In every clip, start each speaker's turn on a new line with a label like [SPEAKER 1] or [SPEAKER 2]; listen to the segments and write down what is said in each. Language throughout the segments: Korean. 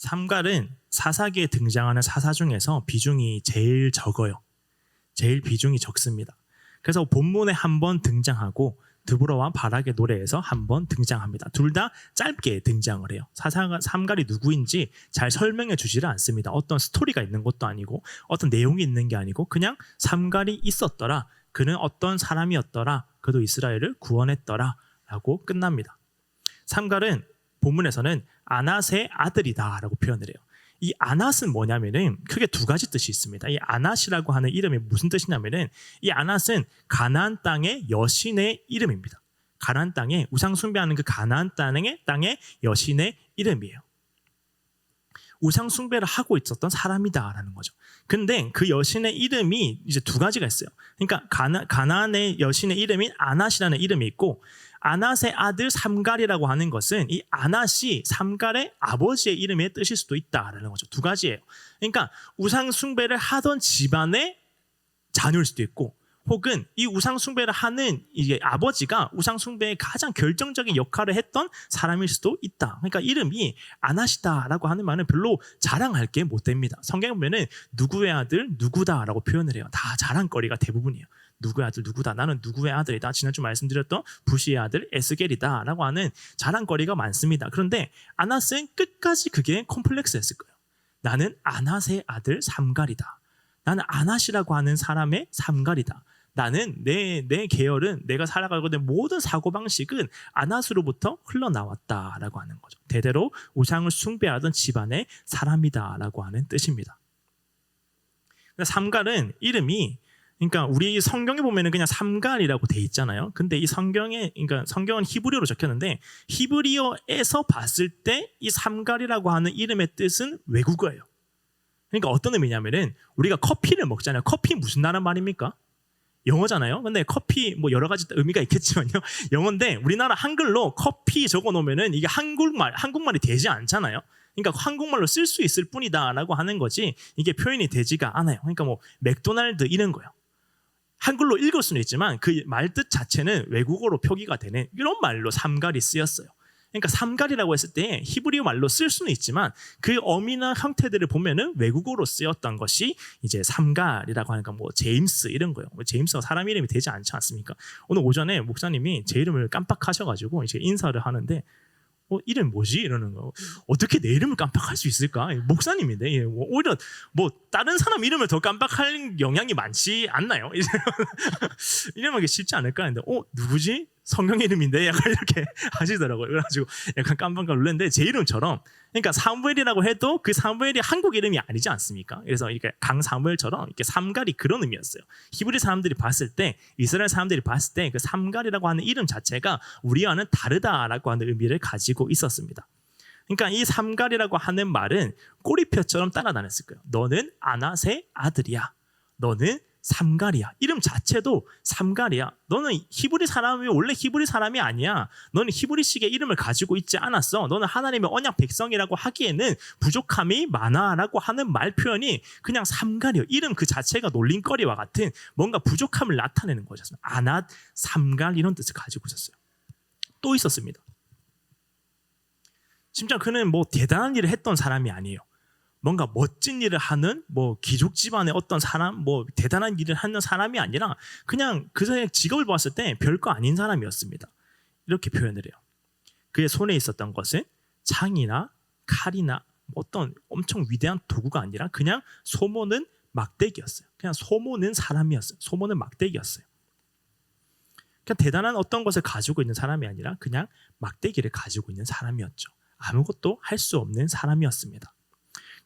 [SPEAKER 1] 삼갈은 사사기에 등장하는 사사 중에서 비중이 제일 적어요. 제일 비중이 적습니다. 그래서 본문에 한 번 등장하고 드보라와 바락의 노래에서 한 번 등장합니다. 둘 다 짧게 등장을 해요. 삼갈이 누구인지 잘 설명해 주지를 않습니다. 어떤 스토리가 있는 것도 아니고 어떤 내용이 있는 게 아니고 그냥 삼갈이 있었더라. 그는 어떤 사람이었더라. 그도 이스라엘을 구원했더라. 라고 끝납니다. 삼갈은 본문에서는 아낫의 아들이다 라고 표현을 해요. 이 아낫은 뭐냐면은 크게 두 가지 뜻이 있습니다. 이 아낫이라고 하는 이름이 무슨 뜻이냐면은 이 아낫은 가나안 땅의 여신의 이름입니다. 가나안 땅에 우상 숭배하는 그 가나안 땅의 여신의 이름이에요. 우상 숭배를 하고 있었던 사람이다라는 거죠. 근데 그 여신의 이름이 이제 두 가지가 있어요. 그러니까 가나안의 여신의 이름인 아낫이라는 이름이 있고 아낫의 아들 삼갈이라고 하는 것은 이 아낫이 삼갈의 아버지의 이름의 뜻일 수도 있다라는 거죠. 두 가지예요. 그러니까 우상 숭배를 하던 집안의 자녀일 수도 있고 혹은 이 우상 숭배를 하는 이게 아버지가 우상 숭배의 가장 결정적인 역할을 했던 사람일 수도 있다. 그러니까 이름이 아낫이다라고 하는 말은 별로 자랑할 게 못 됩니다. 성경에 보면은 누구의 아들 누구다라고 표현을 해요. 다 자랑거리가 대부분이에요. 누구의 아들 누구다. 나는 누구의 아들이다. 지난주 말씀드렸던 부시의 아들 에스겔이다 라고 하는 자랑거리가 많습니다. 그런데 아낫은 끝까지 그게 콤플렉스였을 거예요. 나는 아낫의 아들 삼갈이다. 나는 아낫이라고 하는 사람의 삼갈이다. 나는 내 계열은 내가 살아가고 있는 모든 사고방식은 아낫으로부터 흘러나왔다라고 하는 거죠. 대대로 우상을 숭배하던 집안의 사람이다라고 하는 뜻입니다. 삼갈은 이름이 그러니까 우리 성경에 보면은 그냥 삼갈이라고 돼 있잖아요. 근데 이 그러니까 성경은 히브리어로 적혔는데 히브리어에서 봤을 때 이 삼갈이라고 하는 이름의 뜻은 외국어예요. 그러니까 어떤 의미냐면은 우리가 커피를 먹잖아요. 커피 무슨 나라 말입니까? 영어잖아요. 근데 커피 뭐 여러 가지 의미가 있겠지만요. 영어인데 우리나라 한글로 커피 적어 놓으면은 이게 한국말이 되지 않잖아요. 그러니까 한국말로 쓸 수 있을 뿐이다라고 하는 거지 이게 표현이 되지가 않아요. 그러니까 뭐 맥도날드 이런 거요. 한글로 읽을 수는 있지만 그 말뜻 자체는 외국어로 표기가 되는 이런 말로 삼갈이 쓰였어요. 그러니까 삼갈이라고 했을 때 히브리어 말로 쓸 수는 있지만 그 어미나 형태들을 보면은 외국어로 쓰였던 것이 이제 삼갈이라고 하니까 뭐 제임스 이런 거예요. 뭐 제임스가 사람 이름이 되지 않지 않습니까? 오늘 오전에 목사님이 제 이름을 깜빡하셔가지고 이제 인사를 하는데 이름 뭐지? 이러는 거. 어떻게 내 이름을 깜빡할 수 있을까? 목사님인데 오히려 뭐 다른 사람 이름을 더 깜빡할 영향이 많지 않나요? 이름하기 쉽지 않을까 했는데 누구지? 성경 이름인데 약간 이렇게 하시더라고요. 그래가지고 약간 깜빡 놀랐는데 제 이름처럼 그러니까 사무엘이라고 해도 그 사무엘이 한국 이름이 아니지 않습니까? 그래서 이렇게 강사무엘처럼 이렇게 삼갈이 그런 의미였어요. 히브리 사람들이 봤을 때 이스라엘 사람들이 봤을 때 그 삼갈이라고 하는 이름 자체가 우리와는 다르다라고 하는 의미를 가지고 있었습니다. 그러니까 이 삼갈이라고 하는 말은 꼬리표처럼 따라다녔을 거예요. 너는 아낫의 아들이야. 너는 삼갈이야. 이름 자체도 삼갈이야. 너는 히브리 사람이 원래 히브리 사람이 아니야. 너는 히브리식의 이름을 가지고 있지 않았어. 너는 하나님의 언약 백성이라고 하기에는 부족함이 많아라고 하는 말 표현이 그냥 삼갈이요. 이름 그 자체가 놀림거리와 같은 뭔가 부족함을 나타내는 거죠. 아낫, 삼갈 이런 뜻을 가지고 있었어요. 또 있었습니다. 심지어 그는 뭐 대단한 일을 했던 사람이 아니에요. 뭔가 멋진 일을 하는 뭐 귀족 집안의 어떤 사람, 뭐 대단한 일을 하는 사람이 아니라 그냥 그의 직업을 봤을 때 별거 아닌 사람이었습니다. 이렇게 표현을 해요. 그의 손에 있었던 것은 창이나 칼이나 어떤 엄청 위대한 도구가 아니라 그냥 소모는 막대기였어요. 그냥 소모는 사람이었어요. 소모는 막대기였어요. 그냥 대단한 어떤 것을 가지고 있는 사람이 아니라 그냥 막대기를 가지고 있는 사람이었죠. 아무것도 할 수 없는 사람이었습니다.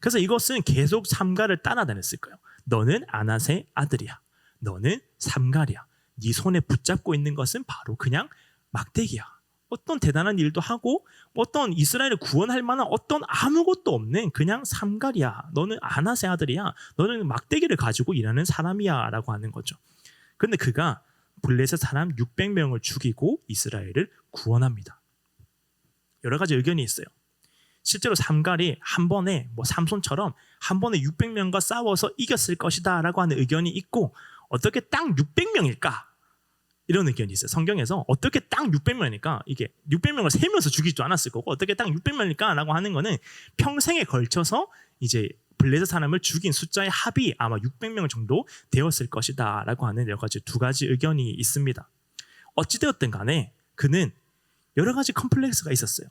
[SPEAKER 1] 그래서 이것은 계속 삼갈을 따라다녔을 거예요. 너는 아낫의 아들이야. 너는 삼갈이야. 네 손에 붙잡고 있는 것은 바로 그냥 막대기야. 어떤 대단한 일도 하고 어떤 이스라엘을 구원할 만한 어떤 아무것도 없는 그냥 삼갈이야. 너는 아낫의 아들이야. 너는 막대기를 가지고 일하는 사람이야 라고 하는 거죠. 그런데 그가 블레셋 사람 600명을 죽이고 이스라엘을 구원합니다. 여러 가지 의견이 있어요. 실제로 삼갈이 한 번에 뭐 삼손처럼 한 번에 600명과 싸워서 이겼을 것이다 라고 하는 의견이 있고 어떻게 딱 600명일까? 이런 의견이 있어요. 성경에서 어떻게 딱 600명이니까 이게 600명을 세면서 죽이지도 않았을 거고 어떻게 딱 600명일까 라고 하는 거는 평생에 걸쳐서 이제 블레셋 사람을 죽인 숫자의 합이 아마 600명 정도 되었을 것이다 라고 하는 여러 가지 두 가지 의견이 있습니다. 어찌되었든 간에 그는 여러 가지 컴플렉스가 있었어요.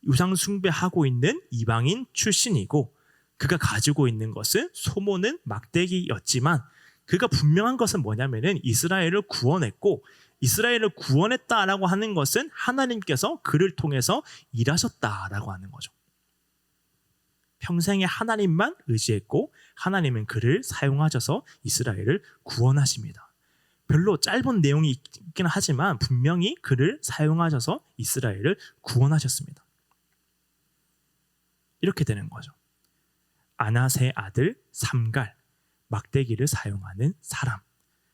[SPEAKER 1] 우상 숭배하고 있는 이방인 출신이고 그가 가지고 있는 것은 소모는 막대기였지만 그가 분명한 것은 뭐냐면은 이스라엘을 구원했고 이스라엘을 구원했다라고 하는 것은 하나님께서 그를 통해서 일하셨다라고 하는 거죠. 평생에 하나님만 의지했고 하나님은 그를 사용하셔서 이스라엘을 구원하십니다. 별로 짧은 내용이 있긴 하지만 분명히 그를 사용하셔서 이스라엘을 구원하셨습니다. 이렇게 되는 거죠. 아낫의 아들 삼갈, 막대기를 사용하는 사람.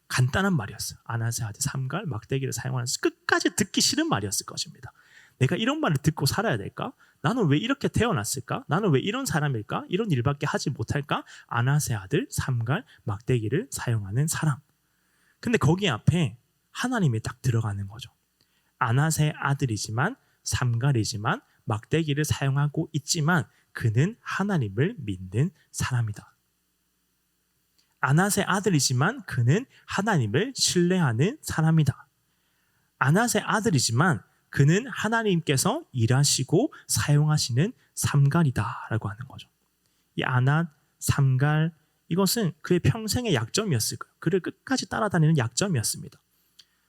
[SPEAKER 1] 간단한 말이었어요. 아낫의 아들 삼갈, 막대기를 사용하는 사람. 끝까지 듣기 싫은 말이었을 것입니다. 내가 이런 말을 듣고 살아야 될까? 나는 왜 이렇게 태어났을까? 나는 왜 이런 사람일까? 이런 일밖에 하지 못할까? 아낫의 아들 삼갈, 막대기를 사용하는 사람. 근데 거기 앞에 하나님이 딱 들어가는 거죠. 아낫의 아들이지만 삼갈이지만 막대기를 사용하고 있지만 그는 하나님을 믿는 사람이다. 아낫의 아들이지만 그는 하나님을 신뢰하는 사람이다. 아낫의 아들이지만 그는 하나님께서 일하시고 사용하시는 삼갈이다 라고 하는 거죠. 이 아낫, 삼갈 이것은 그의 평생의 약점이었을 거예요. 그를 끝까지 따라다니는 약점이었습니다.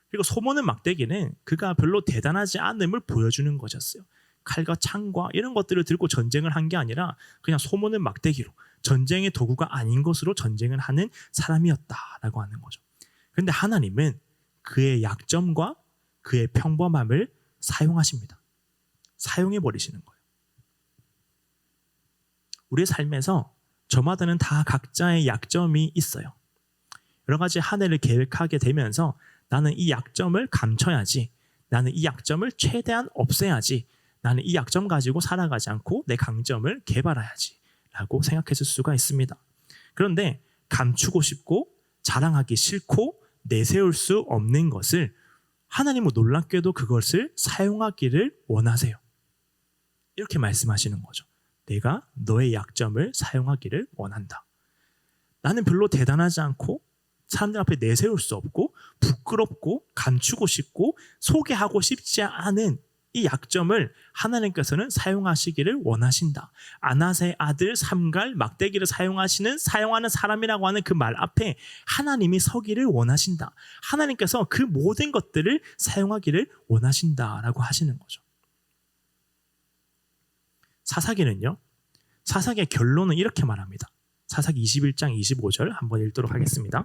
[SPEAKER 1] 그리고 소모는 막대기는 그가 별로 대단하지 않음을 보여주는 것이었어요. 칼과 창과 이런 것들을 들고 전쟁을 한 게 아니라 그냥 소모는 막대기로 전쟁의 도구가 아닌 것으로 전쟁을 하는 사람이었다라고 하는 거죠. 그런데 하나님은 그의 약점과 그의 평범함을 사용하십니다. 사용해 버리시는 거예요. 우리의 삶에서 저마다는 다 각자의 약점이 있어요. 여러 가지 한 해를 계획하게 되면서 나는 이 약점을 감춰야지, 나는 이 약점을 최대한 없애야지, 나는 이 약점 가지고 살아가지 않고 내 강점을 개발해야지 라고 생각했을 수가 있습니다. 그런데 감추고 싶고 자랑하기 싫고 내세울 수 없는 것을 하나님은 놀랍게도 그것을 사용하기를 원하세요. 이렇게 말씀하시는 거죠. 내가 너의 약점을 사용하기를 원한다. 나는 별로 대단하지 않고 사람들 앞에 내세울 수 없고 부끄럽고 감추고 싶고 소개하고 싶지 않은 이 약점을 하나님께서는 사용하시기를 원하신다. 아낫의 아들 삼갈 막대기를 사용하는 사람이라고 하는 그 말 앞에 하나님이 서기를 원하신다. 하나님께서 그 모든 것들을 사용하기를 원하신다라고 하시는 거죠. 사사기는요. 사사기의 결론은 이렇게 말합니다. 사사기 21장 25절 한번 읽도록 하겠습니다.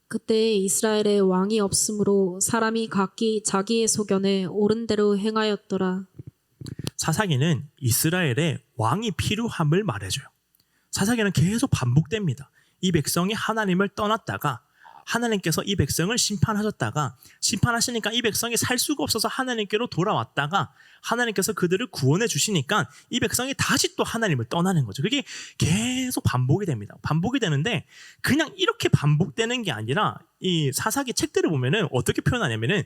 [SPEAKER 2] 그때 이스라엘에 왕이 없으므로 사람이 각기 자기의 소견에 옳은 대로 행하였더라.
[SPEAKER 1] 사사기는 이스라엘에 왕이 필요함을 말해줘요. 사사기는 계속 반복됩니다. 이 백성이 하나님을 떠났다가 하나님께서 이 백성을 심판하셨다가 심판하시니까 이 백성이 살 수가 없어서 하나님께로 돌아왔다가 하나님께서 그들을 구원해 주시니까 이 백성이 다시 또 하나님을 떠나는 거죠. 그게 계속 반복이 됩니다. 반복이 되는데 그냥 이렇게 반복되는 게 아니라 이 사사기 책들을 보면은 어떻게 표현하냐면은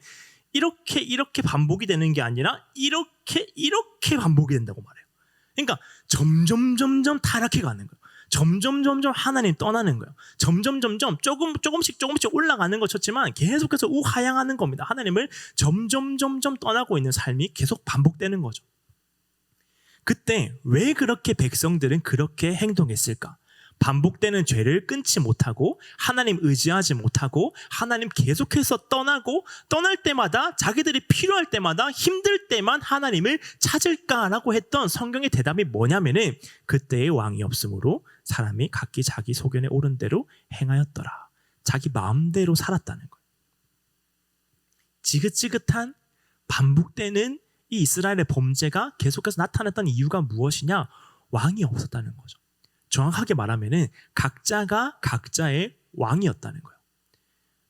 [SPEAKER 1] 이렇게 반복이 되는 게 아니라 이렇게 반복이 된다고 말해요. 그러니까 점점 타락해 가는 거예요. 점점 하나님 떠나는 거예요. 점점 조금씩 올라가는 것이었지만 계속해서 우하향하는 겁니다. 하나님을 점점 떠나고 있는 삶이 계속 반복되는 거죠. 그때 왜 그렇게 백성들은 그렇게 행동했을까? 반복되는 죄를 끊지 못하고 하나님 의지하지 못하고 하나님 계속해서 떠나고 떠날 때마다 자기들이 필요할 때마다 힘들 때만 하나님을 찾을까라고 했던 성경의 대답이 뭐냐면은 그때의 왕이 없으므로 사람이 각기 자기 소견에 옳은 대로 행하였더라. 자기 마음대로 살았다는 거예요. 지긋지긋한 반복되는 이 이스라엘의 범죄가 계속해서 나타났던 이유가 무엇이냐? 왕이 없었다는 거죠. 정확하게 말하면은 각자가 각자의 왕이었다는 거예요.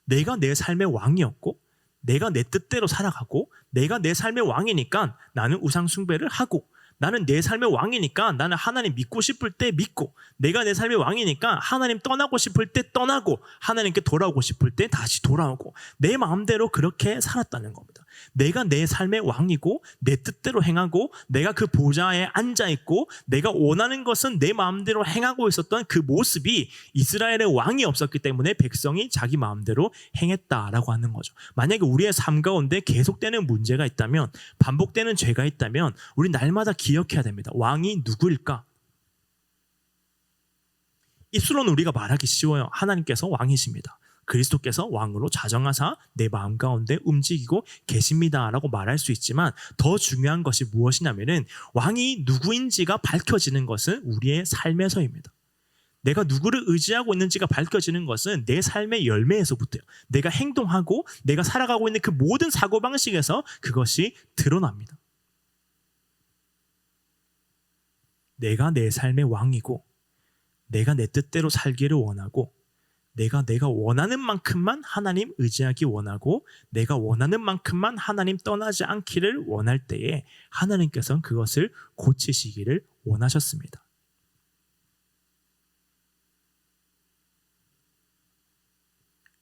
[SPEAKER 1] 내가 내 삶의 왕이었고 내가 내 뜻대로 살아가고 내가 내 삶의 왕이니까 나는 우상 숭배를 하고 나는 내 삶의 왕이니까 나는 하나님 믿고 싶을 때 믿고, 내가 내 삶의 왕이니까 하나님 떠나고 싶을 때 떠나고, 하나님께 돌아오고 싶을 때 다시 돌아오고, 내 마음대로 그렇게 살았다는 겁니다. 내가 내 삶의 왕이고 내 뜻대로 행하고, 내가 그 보좌에 앉아있고 내가 원하는 것은 내 마음대로 행하고 있었던 그 모습이 이스라엘의 왕이 없었기 때문에 백성이 자기 마음대로 행했다라고 하는 거죠. 만약에 우리의 삶 가운데 계속되는 문제가 있다면, 반복되는 죄가 있다면 우리 날마다 기억해야 됩니다. 왕이 누구일까? 입술로는 우리가 말하기 쉬워요. 하나님께서 왕이십니다. 그리스도께서 왕으로 자정하사 내 마음 가운데 움직이고 계십니다라고 말할 수 있지만, 더 중요한 것이 무엇이냐면은 왕이 누구인지가 밝혀지는 것은 우리의 삶에서입니다. 내가 누구를 의지하고 있는지가 밝혀지는 것은 내 삶의 열매에서부터요. 내가 행동하고 내가 살아가고 있는 그 모든 사고방식에서 그것이 드러납니다. 내가 내 삶의 왕이고, 내가 내 뜻대로 살기를 원하고, 내가 원하는 만큼만 하나님 의지하기 원하고, 내가 원하는 만큼만 하나님 떠나지 않기를 원할 때에 하나님께서는 그것을 고치시기를 원하셨습니다.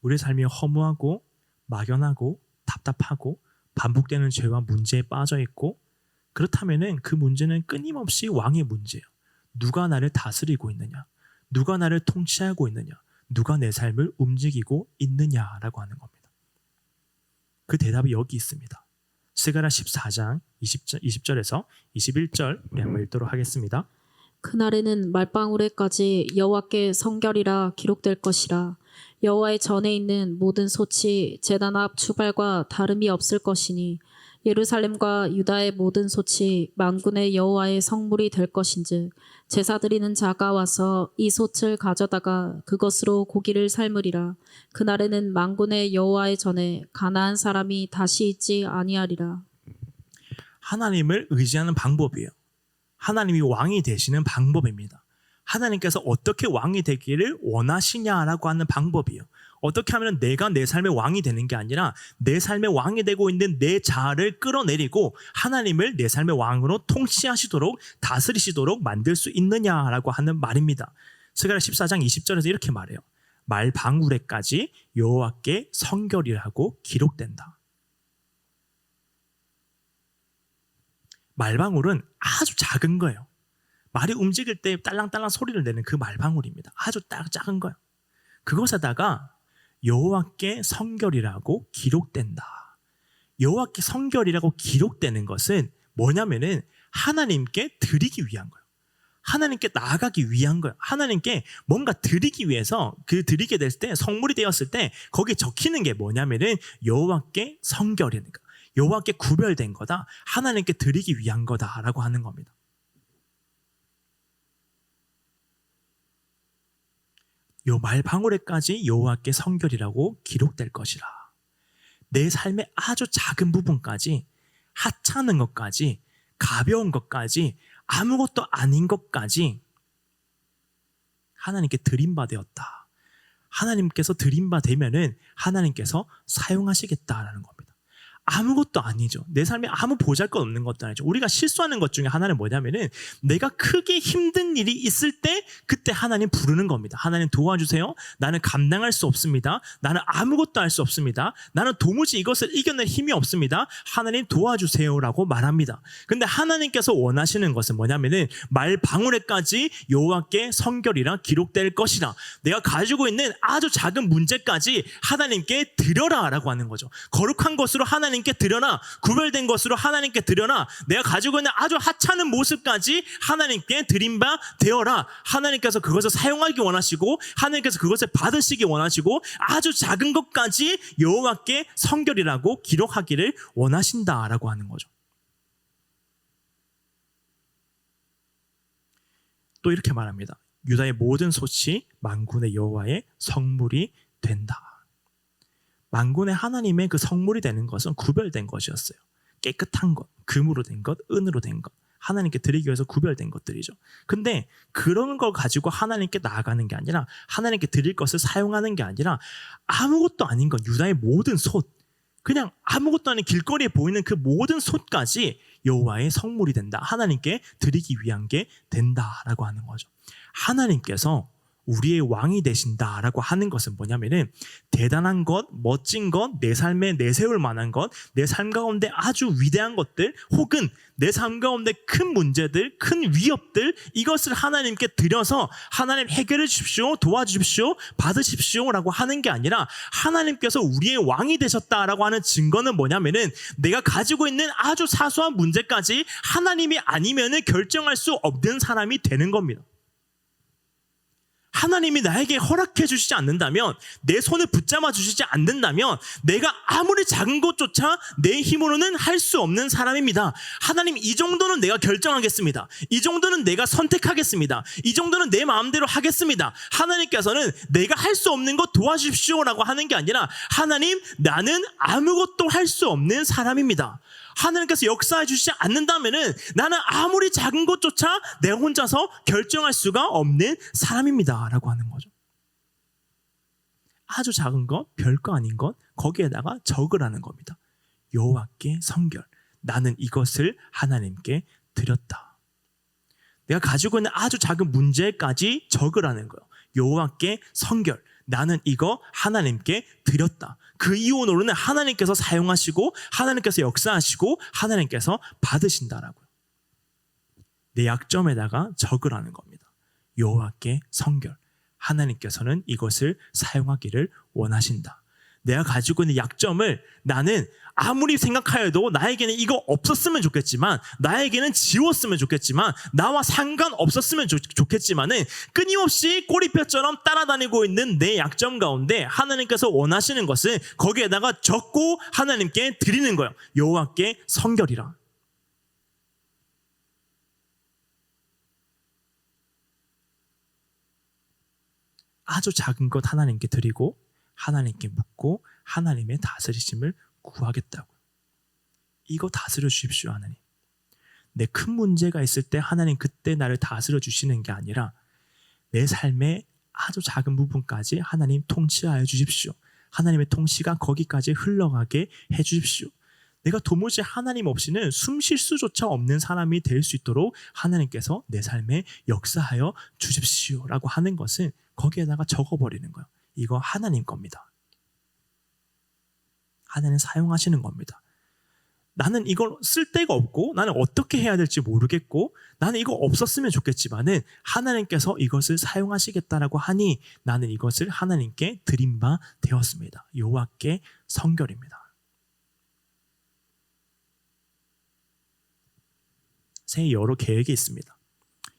[SPEAKER 1] 우리의 삶이 허무하고 막연하고 답답하고 반복되는 죄와 문제에 빠져 있고, 그렇다면은 그 문제는 끊임없이 왕의 문제예요. 누가 나를 다스리고 있느냐, 누가 나를 통치하고 있느냐, 누가 내 삶을 움직이고 있느냐라고 하는 겁니다. 그 대답이 여기 있습니다. 스가랴 14장 20절에서 21절 우리 한번 읽도록 하겠습니다.
[SPEAKER 2] 그날에는 말방울에까지 여호와께 성결이라 기록될 것이라. 여호와의 전에 있는 모든 솥이 제단 앞 주발과 다름이 없을 것이니, 예루살렘과 유다의 모든 솥이 만군의 여호와의 성물이 될 것인즉, 제사 드리는 자가 와서 이 솥을 가져다가 그것으로 고기를 삶으리라. 그날에는 만군의 여호와의 전에 가나안 사람이 다시 있지 아니하리라.
[SPEAKER 1] 하나님을 의지하는 방법이에요. 하나님이 왕이 되시는 방법입니다. 하나님께서 어떻게 왕이 되기를 원하시냐라고 하는 방법이에요. 어떻게 하면 내가 내 삶의 왕이 되는 게 아니라 내 삶의 왕이 되고 있는 내 자아를 끌어내리고 하나님을 내 삶의 왕으로 통치하시도록, 다스리시도록 만들 수 있느냐라고 하는 말입니다. 스가랴 14장 20절에서 이렇게 말해요. 말방울에까지 여호와께 성결이라고 기록된다. 말방울은 아주 작은 거예요. 말이 움직일 때 딸랑딸랑 소리를 내는 그 말방울입니다. 아주 작은 거예요. 그것에다가 여호와께 성결이라고 기록된다. 여호와께 성결이라고 기록되는 것은 뭐냐면은 하나님께 드리기 위한 거예요. 하나님께 나아가기 위한 거예요. 하나님께 뭔가 드리기 위해서, 그 드리게 됐을 때, 성물이 되었을 때 거기에 적히는 게 뭐냐면은 여호와께 성결이니까, 여호와께 구별된 거다, 하나님께 드리기 위한 거다라고 하는 겁니다. 요 말방울에까지 여호와께 성결이라고 기록될 것이라. 내 삶의 아주 작은 부분까지, 하찮은 것까지, 가벼운 것까지, 아무것도 아닌 것까지 하나님께 드림받았다. 하나님께서 드림받으면은 하나님께서 사용하시겠다라는 겁니다. 아무것도 아니죠. 내 삶에 아무 보잘것없는 것도 아니죠. 우리가 실수하는 것 중에 하나는 뭐냐면은 내가 크게 힘든 일이 있을 때 그때 하나님 부르는 겁니다. 하나님 도와주세요. 나는 감당할 수 없습니다. 나는 아무것도 할 수 없습니다. 나는 도무지 이것을 이겨낼 힘이 없습니다. 하나님 도와주세요라고 말합니다. 근데 하나님께서 원하시는 것은 뭐냐면은 말방울에까지 여호와께 성결이라 기록될 것이라. 내가 가지고 있는 아주 작은 문제까지 하나님께 드려라라고 하는 거죠. 거룩한 것으로 하나님께 드려라, 구별된 것으로 하나님께 드려라, 내가 가지고 있는 아주 하찮은 모습까지 하나님께 드린 바 되어라. 하나님께서 그것을 사용하기 원하시고, 하나님께서 그것을 받으시기 원하시고, 아주 작은 것까지 여호와께 성결이라고 기록하기를 원하신다라고 하는 거죠. 또 이렇게 말합니다. 유다의 모든 솥이 만군의 여호와의 성물이 된다. 만군의 하나님의 그 성물이 되는 것은 구별된 것이었어요. 깨끗한 것, 금으로 된 것, 은으로 된 것, 하나님께 드리기 위해서 구별된 것들이죠. 근데 그런 걸 가지고 하나님께 나아가는 게 아니라, 하나님께 드릴 것을 사용하는 게 아니라, 아무것도 아닌 것, 유다의 모든 솥, 그냥 아무것도 아닌 길거리에 보이는 그 모든 솥까지 여호와의 성물이 된다. 하나님께 드리기 위한 게 된다라고 하는 거죠. 하나님께서 우리의 왕이 되신다라고 하는 것은 뭐냐면은 대단한 것, 멋진 것, 내 삶에 내세울 만한 것, 내 삶 가운데 아주 위대한 것들, 혹은 내 삶 가운데 큰 문제들, 큰 위협들, 이것을 하나님께 드려서 하나님 해결해 주십시오, 도와주십시오, 받으십시오라고 하는 게 아니라 하나님께서 우리의 왕이 되셨다라고 하는 증거는 뭐냐면은 내가 가지고 있는 아주 사소한 문제까지 하나님이 아니면은 결정할 수 없는 사람이 되는 겁니다. 하나님이 나에게 허락해 주시지 않는다면, 내 손을 붙잡아 주시지 않는다면 내가 아무리 작은 것조차 내 힘으로는 할 수 없는 사람입니다. 하나님, 이 정도는 내가 결정하겠습니다. 이 정도는 내가 선택하겠습니다. 이 정도는 내 마음대로 하겠습니다. 하나님께서는 내가 할 수 없는 것 도와주십시오라고 하는 게 아니라 하나님, 나는 아무것도 할 수 없는 사람입니다. 하나님께서 역사해 주시지 않는다면은 나는 아무리 작은 것조차 내가 혼자서 결정할 수가 없는 사람입니다라고 하는 거죠. 아주 작은 것, 별거 아닌 것, 거기에다가 적으라는 겁니다. 여호와께 성결, 나는 이것을 하나님께 드렸다. 내가 가지고 있는 아주 작은 문제까지 적으라는 거예요. 여호와께 성결, 나는 이거 하나님께 드렸다. 그 이후로는 하나님께서 사용하시고 하나님께서 역사하시고 하나님께서 받으신다라고요. 내 약점에다가 적으라는 겁니다. 여호와께 성결, 하나님께서는 이것을 사용하기를 원하신다. 내가 가지고 있는 약점을 나는 아무리 생각하여도 나에게는 이거 없었으면 좋겠지만, 나에게는 지웠으면 좋겠지만, 나와 상관없었으면 좋겠지만은 끊임없이 꼬리뼈처럼 따라다니고 있는 내 약점 가운데 하나님께서 원하시는 것은 거기에다가 적고 하나님께 드리는 거예요. 여호와께 성결이라. 아주 작은 것 하나님께 드리고 하나님께 묻고 하나님의 다스리심을 구하겠다고. 이거 다스려 주십시오, 하나님. 내 큰 문제가 있을 때 하나님 그때 나를 다스려 주시는 게 아니라 내 삶의 아주 작은 부분까지 하나님 통치하여 주십시오. 하나님의 통치가 거기까지 흘러가게 해 주십시오. 내가 도무지 하나님 없이는 숨 쉴 수조차 없는 사람이 될 수 있도록 하나님께서 내 삶에 역사하여 주십시오라고 하는 것은 거기에다가 적어버리는 거예요. 이거 하나님 겁니다. 하나님 사용하시는 겁니다. 나는 이걸 쓸 데가 없고 나는 어떻게 해야 될지 모르겠고 나는 이거 없었으면 좋겠지만은 하나님께서 이것을 사용하시겠다라고 하니 나는 이것을 하나님께 드린 바 되었습니다. 여호와께 성결입니다. 새해 여러 계획이 있습니다.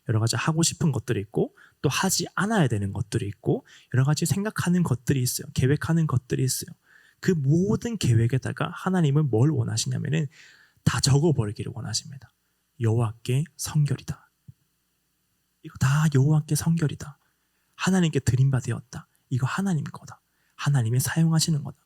[SPEAKER 1] 여러 가지 하고 싶은 것들이 있고 또 하지 않아야 되는 것들이 있고 여러 가지 생각하는 것들이 있어요. 계획하는 것들이 있어요. 그 모든 계획에다가 하나님은 뭘 원하시냐면은 다 적어버리기를 원하십니다. 여호와께 성결이다. 이거 다 여호와께 성결이다. 하나님께 드린 바 되었다. 이거 하나님 거다. 하나님이 사용하시는 거다.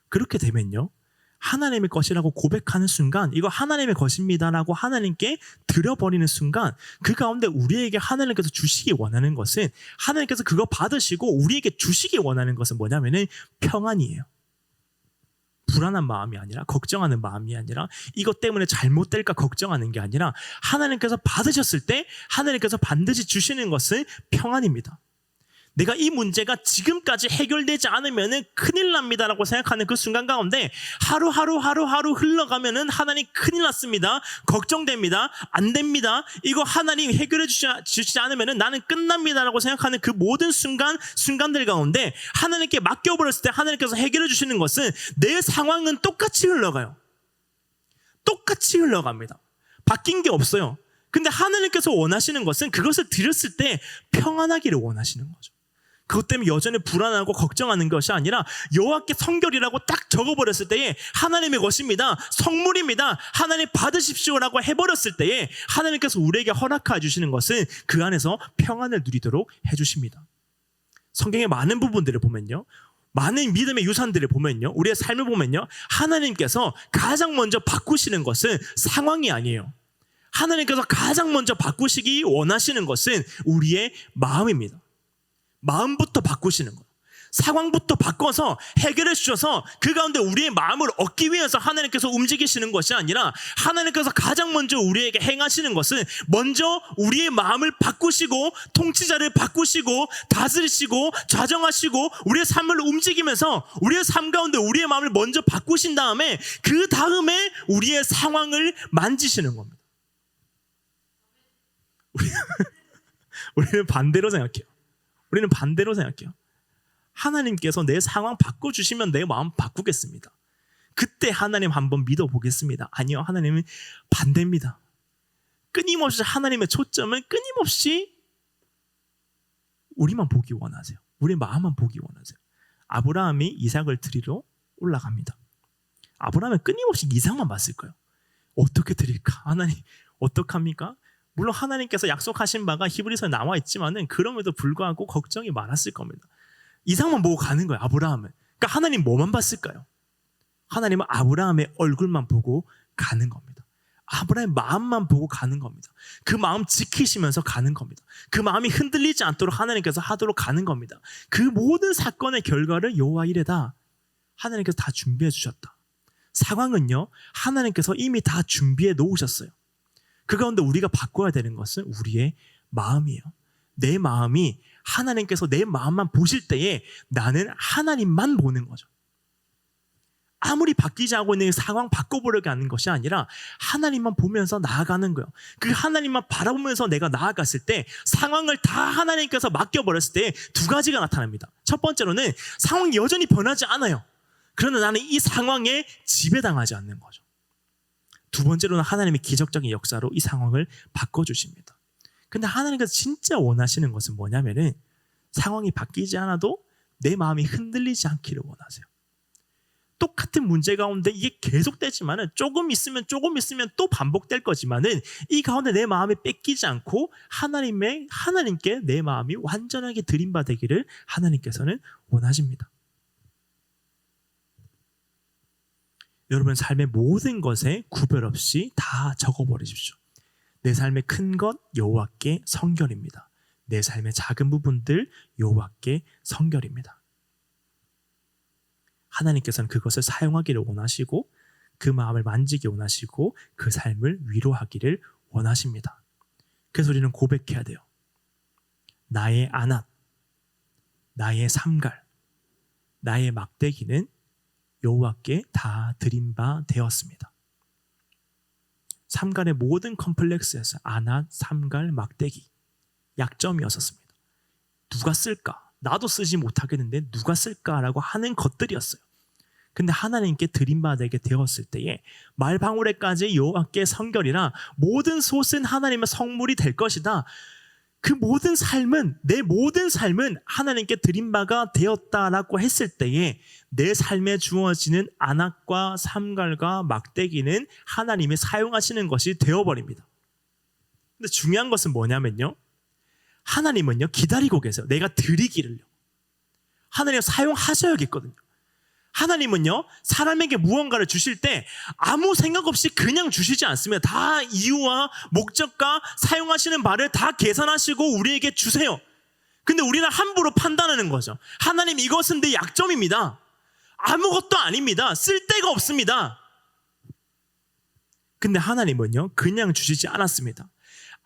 [SPEAKER 1] 그렇게 되면요, 하나님의 것이라고 고백하는 순간 이거 하나님의 것입니다라고 하나님께 드려버리는 순간 그 가운데 우리에게 하나님께서 주시기 원하는 것은, 하나님께서 그거 받으시고 우리에게 주시기 원하는 것은 뭐냐면은 평안이에요. 불안한 마음이 아니라, 걱정하는 마음이 아니라, 이것 때문에 잘못될까 걱정하는 게 아니라 하나님께서 받으셨을 때 하나님께서 반드시 주시는 것은 평안입니다. 내가 이 문제가 지금까지 해결되지 않으면 큰일 납니다라고 생각하는 그 순간 가운데 하루하루 흘러가면은 하나님 큰일 났습니다. 걱정됩니다. 안 됩니다. 이거 하나님 해결해 주시지 않으면 나는 끝납니다라고 생각하는 그 모든 순간들 가운데 하나님께 맡겨버렸을 때 하나님께서 해결해 주시는 것은 내 상황은 똑같이 흘러가요. 똑같이 흘러갑니다. 바뀐 게 없어요. 근데 하나님께서 원하시는 것은 그것을 드렸을 때 평안하기를 원하시는 거죠. 그것 때문에 여전히 불안하고 걱정하는 것이 아니라 여호와께 성결이라고 딱 적어버렸을 때에 하나님의 것입니다. 성물입니다. 하나님 받으십시오라고 해버렸을 때에 하나님께서 우리에게 허락해 주시는 것은 그 안에서 평안을 누리도록 해주십니다. 성경의 많은 부분들을 보면요, 많은 믿음의 유산들을 보면요, 우리의 삶을 보면요, 하나님께서 가장 먼저 바꾸시는 것은 상황이 아니에요. 하나님께서 가장 먼저 바꾸시기 원하시는 것은 우리의 마음입니다. 마음부터 바꾸시는 거예요. 상황부터 바꿔서 해결해 주셔서 그 가운데 우리의 마음을 얻기 위해서 하나님께서 움직이시는 것이 아니라 하나님께서 가장 먼저 우리에게 행하시는 것은 먼저 우리의 마음을 바꾸시고 통치자를 바꾸시고 다스리시고 좌정하시고 우리의 삶을 움직이면서 우리의 삶 가운데 우리의 마음을 먼저 바꾸신 다음에 그 다음에 우리의 상황을 만지시는 겁니다. 우리는 반대로 생각해요. 우리는 반대로 생각해요. 하나님께서 내 상황 바꿔주시면 내 마음 바꾸겠습니다. 그때 하나님 한번 믿어보겠습니다. 아니요, 하나님은 반대입니다. 끊임없이 하나님의 초점은 끊임없이 우리만 보기 원하세요. 우리 마음만 보기 원하세요. 아브라함이 이삭을 드리러 올라갑니다. 아브라함은 끊임없이 이삭만 봤을 거예요. 어떻게 드릴까? 하나님 어떡합니까? 물론 하나님께서 약속하신 바가 히브리서에 나와 있지만은 그럼에도 불구하고 걱정이 많았을 겁니다. 이삭만 보고 가는 거예요, 아브라함은. 그러니까 하나님 뭐만 봤을까요? 하나님은 아브라함의 얼굴만 보고 가는 겁니다. 아브라함의 마음만 보고 가는 겁니다. 그 마음 지키시면서 가는 겁니다. 그 마음이 흔들리지 않도록 하나님께서 하도록 가는 겁니다. 그 모든 사건의 결과를 여호와 이레다. 하나님께서 다 준비해 주셨다. 상황은요, 하나님께서 이미 다 준비해 놓으셨어요. 그 가운데 우리가 바꿔야 되는 것은 우리의 마음이에요. 내 마음이 하나님께서 내 마음만 보실 때에 나는 하나님만 보는 거죠. 아무리 바뀌지 않고 있는 상황 바꿔보려고 하는 것이 아니라 하나님만 보면서 나아가는 거예요. 그 하나님만 바라보면서 내가 나아갔을 때 상황을 다 하나님께서 맡겨버렸을 때 두 가지가 나타납니다. 첫 번째로는 상황이 여전히 변하지 않아요. 그러나 나는 이 상황에 지배당하지 않는 거죠. 두 번째로는 하나님의 기적적인 역사로 이 상황을 바꿔주십니다. 근데 하나님께서 진짜 원하시는 것은 뭐냐면은 상황이 바뀌지 않아도 내 마음이 흔들리지 않기를 원하세요. 똑같은 문제 가운데 이게 계속되지만은 조금 있으면 또 반복될 거지만은 이 가운데 내 마음이 뺏기지 않고 하나님께 내 마음이 완전하게 드림받기를 하나님께서는 원하십니다. 여러분 삶의 모든 것에 구별 없이 다 적어버리십시오. 내 삶의 큰 것 여호와께 성결입니다. 내 삶의 작은 부분들 여호와께 성결입니다. 하나님께서는 그것을 사용하기를 원하시고 그 마음을 만지기 원하시고 그 삶을 위로하기를 원하십니다. 그래서 우리는 고백해야 돼요. 나의 안앗, 나의 삼갈, 나의 막대기는 여호와께 다 드린 바 되었습니다. 삼갈의 모든 컴플렉스에서 안앗, 삼갈, 막대기 약점이었습니다. 누가 쓸까? 나도 쓰지 못하겠는데 누가 쓸까라고 하는 것들이었어요. 근데 하나님께 드림받게 되었을 때에 말방울에까지 여호와께 성결이라 모든 솥은 하나님의 성물이 될 것이다. 그 모든 삶은 내 모든 삶은 하나님께 드림바가 되었다라고 했을 때에 내 삶에 주어지는 안악과 삼갈과 막대기는 하나님이 사용하시는 것이 되어버립니다. 근데 중요한 것은 뭐냐면요, 하나님은요 기다리고 계세요. 내가 드리기를요. 하나님 사용하셔야겠거든요. 하나님은요 사람에게 무언가를 주실 때 아무 생각 없이 그냥 주시지 않습니다. 다 이유와 목적과 사용하시는 바를 다 계산하시고 우리에게 주세요. 근데 우리는 함부로 판단하는 거죠. 하나님 이것은 내 약점입니다. 아무것도 아닙니다. 쓸데가 없습니다. 근데 하나님은요 그냥 주시지 않았습니다.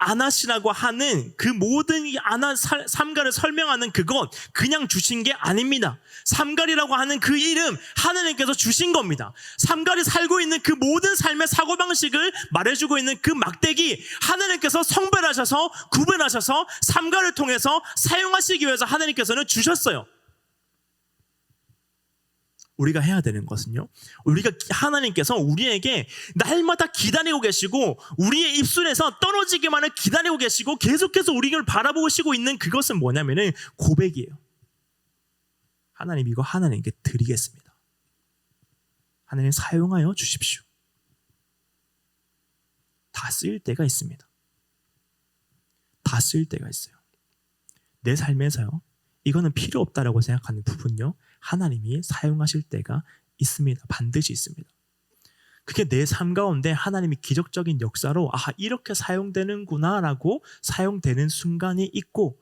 [SPEAKER 1] 안앗이라고 하는 그 모든 이 안앗 삼갈을 설명하는 그것 그냥 주신 게 아닙니다. 삼갈이라고 하는 그 이름 하나님께서 주신 겁니다. 삼갈이 살고 있는 그 모든 삶의 사고방식을 말해주고 있는 그 막대기 하나님께서 성별하셔서 구분하셔서 삼갈을 통해서 사용하시기 위해서 하나님께서는 주셨어요. 우리가 해야 되는 것은요, 우리가 하나님께서 우리에게 날마다 기다리고 계시고 우리의 입술에서 떨어지기만을 기다리고 계시고 계속해서 우리를 바라보시고 있는 그것은 뭐냐면은 고백이에요. 하나님 이거 하나님께 드리겠습니다. 하나님 사용하여 주십시오. 다 쓰일 때가 있습니다. 다 쓰일 때가 있어요. 내 삶에서요 이거는 필요 없다라고 생각하는 부분요 하나님이 사용하실 때가 있습니다. 반드시 있습니다. 그게 내 삶 가운데 하나님이 기적적인 역사로 이렇게 사용되는구나 라고 사용되는 순간이 있고,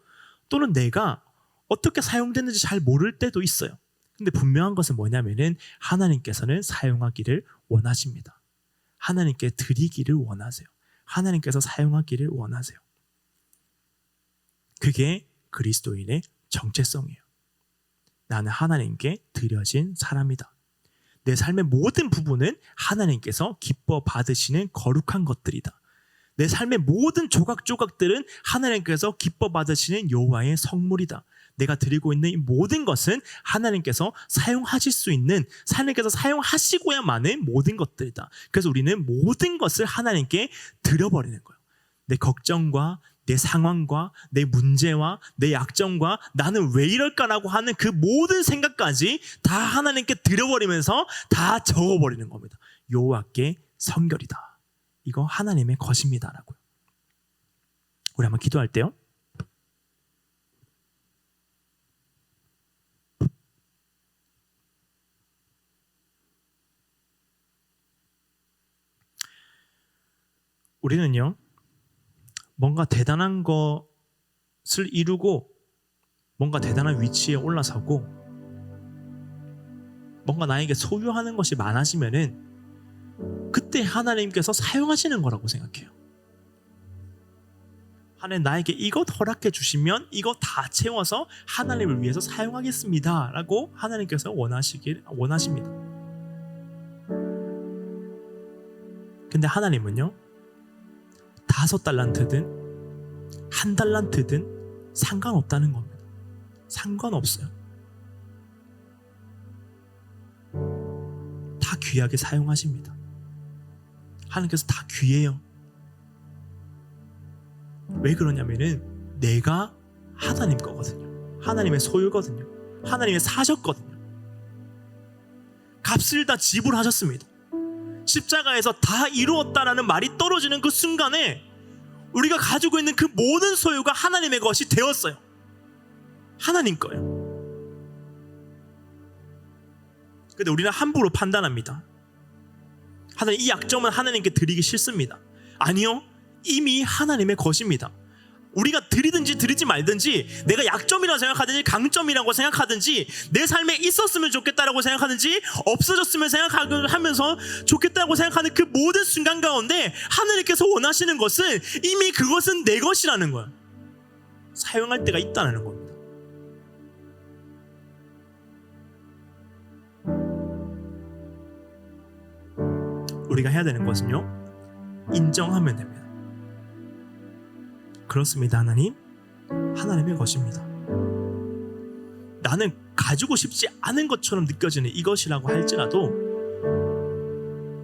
[SPEAKER 1] 또는 내가 어떻게 사용됐는지 잘 모를 때도 있어요. 근데 분명한 것은 뭐냐면은 하나님께서는 사용하기를 원하십니다. 하나님께 드리기를 원하세요. 하나님께서 사용하기를 원하세요. 그게 그리스도인의 정체성이에요. 나는 하나님께 드려진 사람이다. 내 삶의 모든 부분은 하나님께서 기뻐 받으시는 거룩한 것들이다. 내 삶의 모든 조각조각들은 하나님께서 기뻐 받으시는 여호와의 성물이다. 내가 드리고 있는 이 모든 것은 하나님께서 사용하실 수 있는, 하나님께서 사용하시고야만은 모든 것들이다. 그래서 우리는 모든 것을 하나님께 드려버리는 거예요. 내 걱정과 내 상황과 내 문제와 내 약점과 나는 왜 이럴까라고 하는 그 모든 생각까지 다 하나님께 드려버리면서 다 적어버리는 겁니다. 여호와께 성결이다. 이거 하나님의 것입니다라고요. 우리 한번 기도할 때요. 우리는요, 뭔가 대단한 것을 이루고 뭔가 대단한 위치에 올라서고 뭔가 나에게 소유하는 것이 많아지면은 그때 하나님께서 사용하시는 거라고 생각해요. 하나님 나에게 이것 허락해 주시면 이거 다 채워서 하나님을 위해서 사용하겠습니다 라고 하나님께서 원하십니다. 근데 하나님은요, 5달란트든 1달란트든 상관없다는 겁니다. 상관없어요. 다 귀하게 사용하십니다. 하나님께서 다 귀해요. 왜 그러냐면은 내가 하나님 거거든요. 하나님의 소유거든요. 하나님의 사셨거든요. 값을 다 지불하셨습니다. 십자가에서 다 이루었다라는 말이 떨어지는 그 순간에 우리가 가지고 있는 그 모든 소유가 하나님의 것이 되었어요. 하나님 거예요. 근데 우리는 함부로 판단합니다. 하나님, 이 약점은 하나님께 드리기 싫습니다. 아니요, 이미 하나님의 것입니다. 우리가 드리든지 드리지 말든지, 내가 약점이라고 생각하든지 강점이라고 생각하든지, 내 삶에 있었으면 좋겠다라고 생각하든지 없어졌으면 생각하면서 좋겠다고 생각하는 그 모든 순간 가운데 하나님께서 원하시는 것은 이미 그것은 내 것이라는 거예요. 사용할 때가 있다는 겁니다. 우리가 해야 되는 것은요, 인정하면 됩니다. 그렇습니다. 하나님, 하나님의 것입니다. 나는 가지고 싶지 않은 것처럼 느껴지는 이것이라고 할지라도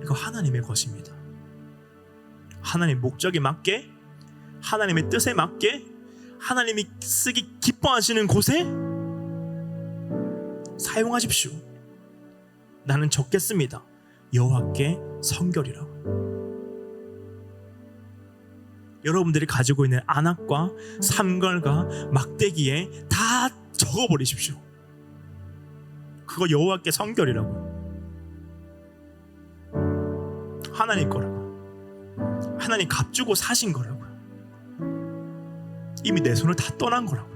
[SPEAKER 1] 이거 하나님의 것입니다. 하나님의 목적에 맞게, 하나님의 뜻에 맞게, 하나님이 쓰기 기뻐하시는 곳에 사용하십시오. 나는 적겠습니다. 여호와께 성결이라고. 여러분들이 가지고 있는 안악과 삼걸과 막대기에 다 적어버리십시오. 그거 여호와께 성결이라고. 하나님 거라고. 하나님 값주고 사신 거라고. 이미 내 손을 다 떠난 거라고.